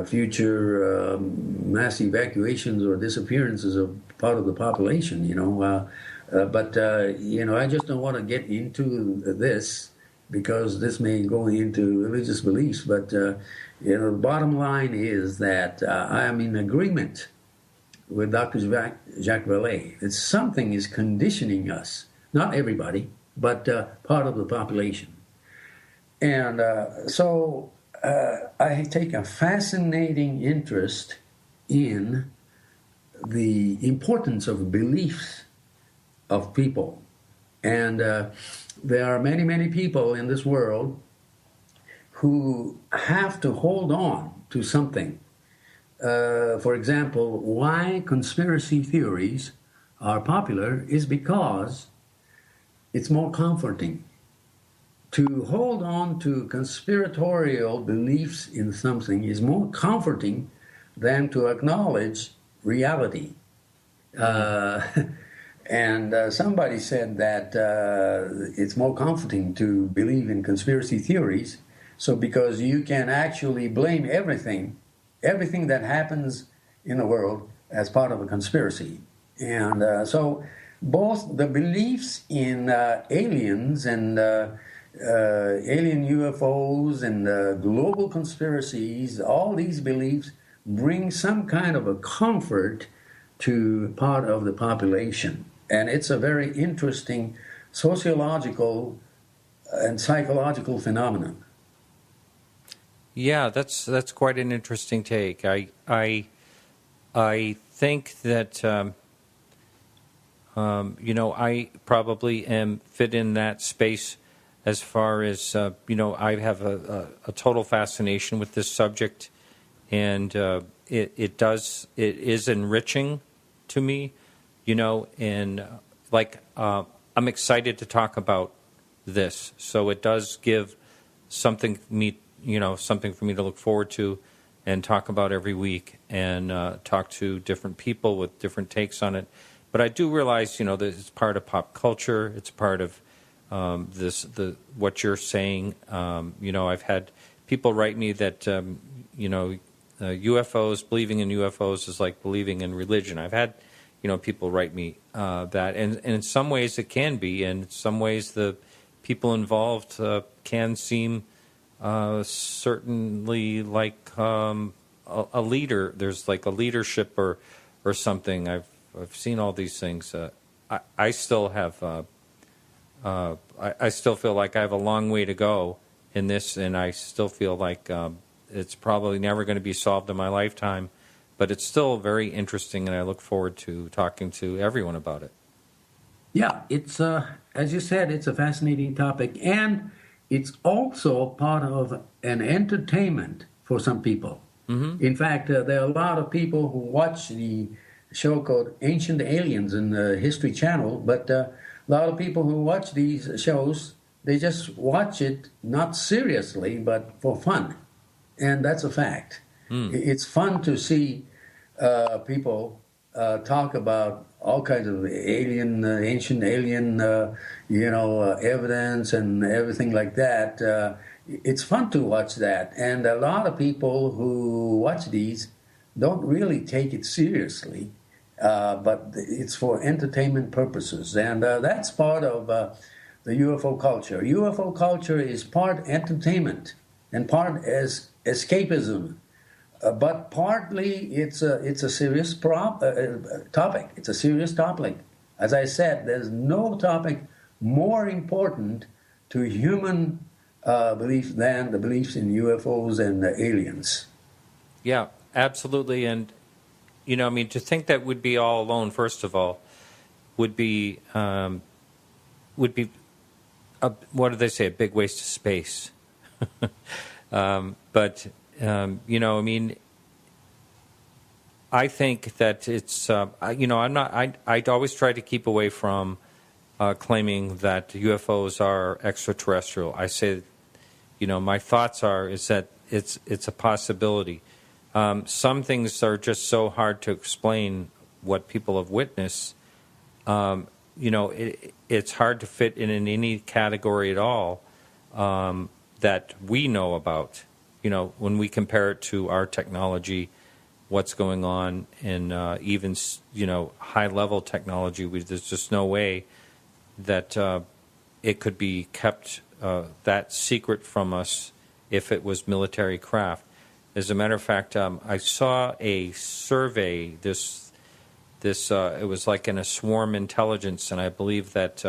future mass evacuations or disappearances of part of the population, But I just don't want to get into this because this may go into religious beliefs. But, the bottom line is that I am in agreement with Dr. Jacques Vallée that something is conditioning us, not everybody, but part of the population. And so I take a fascinating interest in the importance of beliefs of people. And there are many, many people in this world who have to hold on to something. For example, why conspiracy theories are popular is because it's more comforting. To hold on to conspiratorial beliefs in something is more comforting than to acknowledge reality. And somebody said that it's more comforting to believe in conspiracy theories So because you can actually blame everything that happens in the world as part of a conspiracy. And so both the beliefs in aliens and alien UFOs and global conspiracies, all these beliefs bring some kind of a comfort to part of the population. And it's a very interesting sociological and psychological phenomenon. Yeah, that's quite an interesting take. I think that I probably am fit in that space as far as I have a total fascination with this subject, and it is enriching to me, and I'm excited to talk about this. So it does give something for me to look forward to and talk about every week, and talk to different people with different takes on it. But I do realize, that it's part of pop culture. It's part of what you're saying. I've had people write me that UFOs, believing in UFOs is like believing in religion. I've had people write me that, and in some ways it can be, and in some ways the people involved can seem certainly like a leader. There's like a leadership or something. I've seen all these things. I still have. I still feel like I have a long way to go in this, and I still feel like it's probably never going to be solved in my lifetime. But it's still very interesting, and I look forward to talking to everyone about it. Yeah, it's as you said, it's a fascinating topic, and it's also part of an entertainment for some people. Mm-hmm. In fact, there are a lot of people who watch the show called Ancient Aliens in the History Channel, but a lot of people who watch these shows, they just watch it not seriously, but for fun, and that's a fact. It's fun to see people talk about all kinds of ancient alien, evidence and everything like that. It's fun to watch that, and a lot of people who watch these don't really take it seriously, but it's for entertainment purposes, and that's part of the UFO culture. UFO culture is part entertainment and part as escapism. But partly it's a serious topic. It's a serious topic. As I said, there's no topic more important to human belief than the beliefs in UFOs and aliens. Yeah, absolutely. And, to think that would be all alone, first of all, would be what do they say, a big waste of space. But... I think that it's, I'd always try to keep away from claiming that UFOs are extraterrestrial. I say, my thoughts is that it's a possibility. Some things are just so hard to explain what people have witnessed. It's hard to fit in any category at all that we know about. When we compare it to our technology, what's going on in even, high-level technology, there's just no way that it could be kept that secret from us if it was military craft. As a matter of fact, I saw a survey, it was like in a swarm intelligence, and I believe that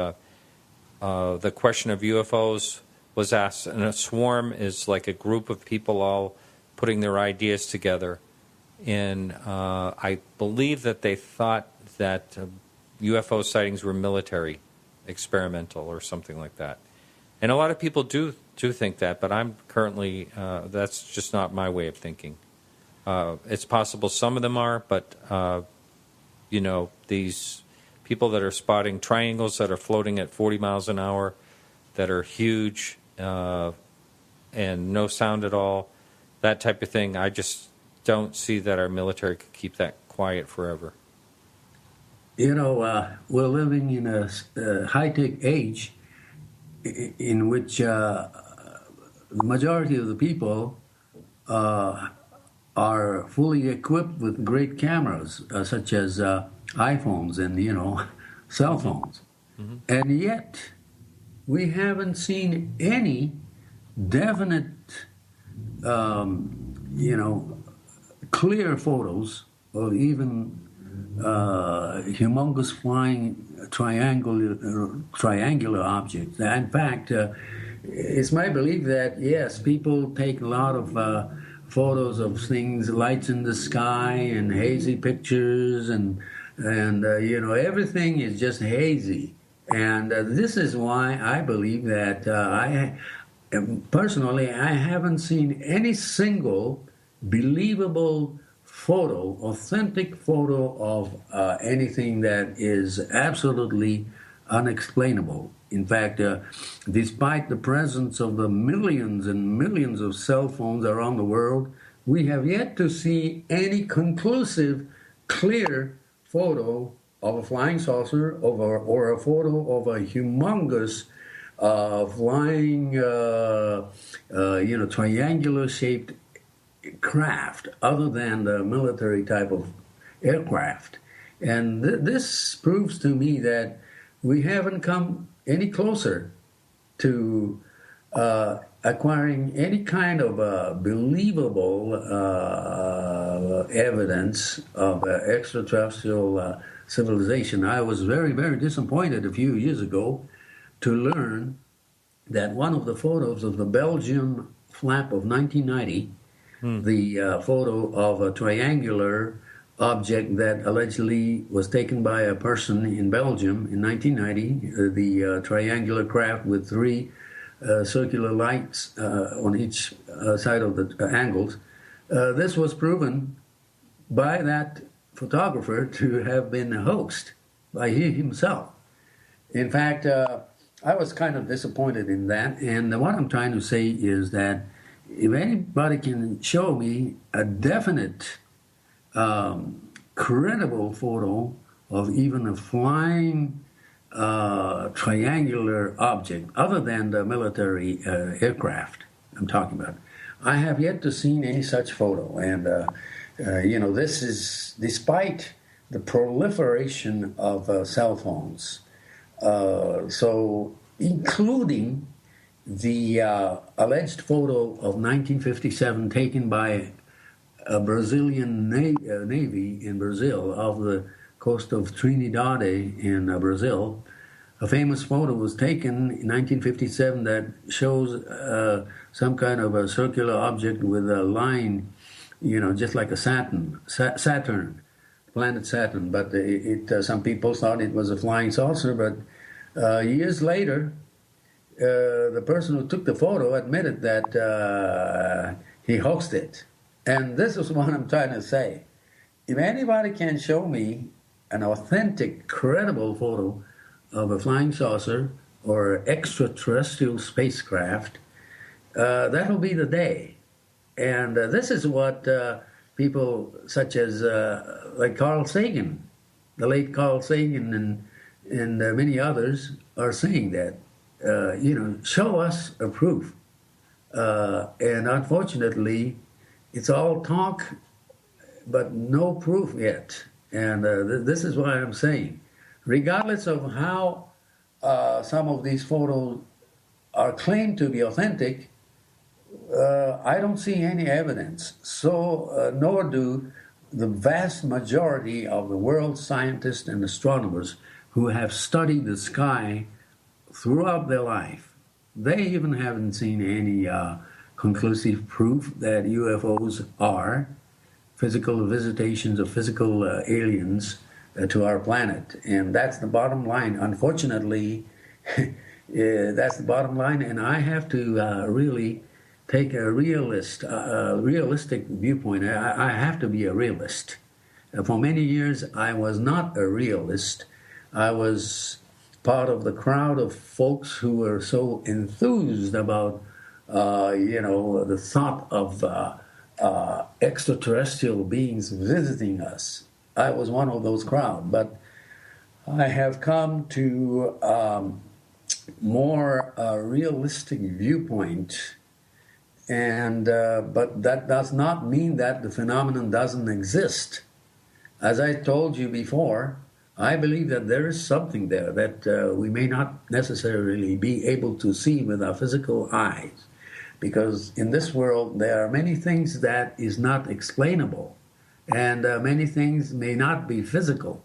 the question of UFOs was asked, and a swarm is like a group of people all putting their ideas together. And I believe that they thought that UFO sightings were military, experimental, or something like that. And a lot of people do think that, but I'm currently, that's just not my way of thinking. It's possible some of them are, but, these people that are spotting triangles that are floating at 40 miles an hour, that are huge, and no sound at all, that type of thing. I just don't see that our military could keep that quiet forever. We're living in a high-tech age in which the majority of the people are fully equipped with great cameras, such as iPhones and, cell phones. Mm-hmm. And yet, we haven't seen any definite, clear photos of even humongous flying triangular objects. In fact, it's my belief that, yes, people take a lot of photos of things, lights in the sky and hazy pictures, and everything is just hazy. And this is why I believe that personally, I haven't seen any single believable photo, authentic photo of anything that is absolutely unexplainable. In fact, despite the presence of the millions and millions of cell phones around the world, we have yet to see any conclusive, clear photo of a flying saucer or a photo of a humongous flying, triangular-shaped craft other than the military type of aircraft. And this proves to me that we haven't come any closer to acquiring any kind of believable evidence of extraterrestrial civilization. I was very, very disappointed a few years ago to learn that one of the photos of the Belgium flap of 1990, the photo of a triangular object that allegedly was taken by a person in Belgium in 1990, the triangular craft with three circular lights on each side of the angles. This was proven by that photographer to have been hoaxed by he himself. In fact, I was kind of disappointed in that, and what I'm trying to say is that if anybody can show me a definite, credible photo of even a flying triangular object, other than the military aircraft I'm talking about, I have yet to see any such photo. And, this is despite the proliferation of cell phones. So, including the alleged photo of 1957 taken by a Brazilian Navy in Brazil off the coast of Trinidad in Brazil. A famous photo was taken in 1957 that shows some kind of a circular object with a line, just like a Saturn, planet Saturn. But some people thought it was a flying saucer, but years later, the person who took the photo admitted that he hoaxed it. And this is what I'm trying to say. If anybody can show me an authentic, credible photo of a flying saucer or extraterrestrial spacecraft, that'll be the day. And this is what people such as like Carl Sagan, the late Carl Sagan and many others are saying that, show us a proof. And unfortunately, it's all talk, but no proof yet. And this is what I'm saying. Regardless of how some of these photos are claimed to be authentic, I don't see any evidence. So, nor do the vast majority of the world's scientists and astronomers who have studied the sky throughout their life. They even haven't seen any conclusive proof that UFOs are physical visitations of physical aliens to our planet. And that's the bottom line. Unfortunately, that's the bottom line, and I have to really take a realistic viewpoint. I have to be a realist. For many years, I was not a realist. I was part of the crowd of folks who were so enthused about, the thought of extraterrestrial beings visiting us. I was one of those crowd, but I have come to more realistic viewpoint But that does not mean that the phenomenon doesn't exist. As I told you before, I believe that there is something there that we may not necessarily be able to see with our physical eyes, because in this world there are many things that is not explainable, and many things may not be physical.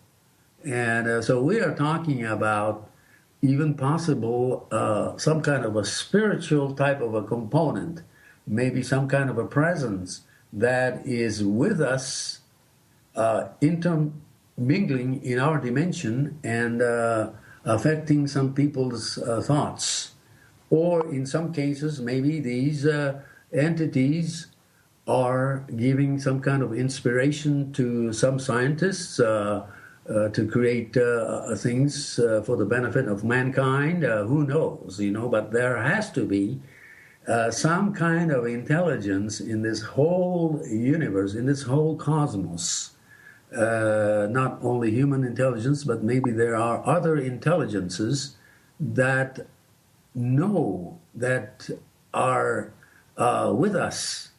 And so we are talking about even possible some kind of a spiritual type of a component, maybe some kind of a presence that is with us, intermingling in our dimension and affecting some people's thoughts. Or in some cases, maybe these entities are giving some kind of inspiration to some scientists to create things for the benefit of mankind. Who knows, but there has to be some kind of intelligence in this whole universe, in this whole cosmos. Not only human intelligence, but maybe there are other intelligences that know, that are with us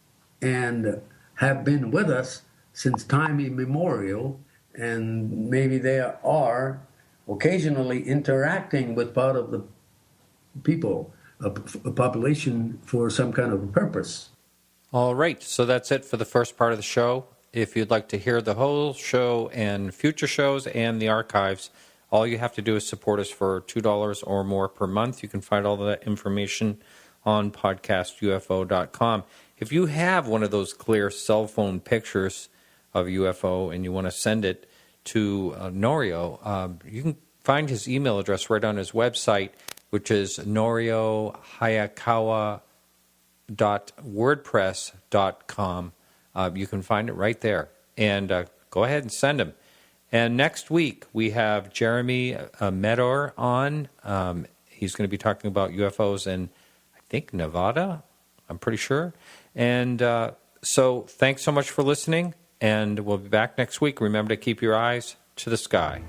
and have been with us since time immemorial, and maybe they are occasionally interacting with part of the people, a population, for some kind of a purpose. All right, so that's it for the first part of the show. If you'd like to hear the whole show and future shows and the archives, all you have to do is support us for $2 or more per month. You can find all that information on podcastufo.com. If you have one of those clear cell phone pictures of UFO and you want to send it to Norio, you can find his email address right on his website, which is noriohayakawa.wordpress.com. You can find it right there. And go ahead and send him. And next week, we have Jeremy Medor on. He's going to be talking about UFOs in, I think, Nevada. I'm pretty sure. And so thanks so much for listening. And we'll be back next week. Remember to keep your eyes to the sky.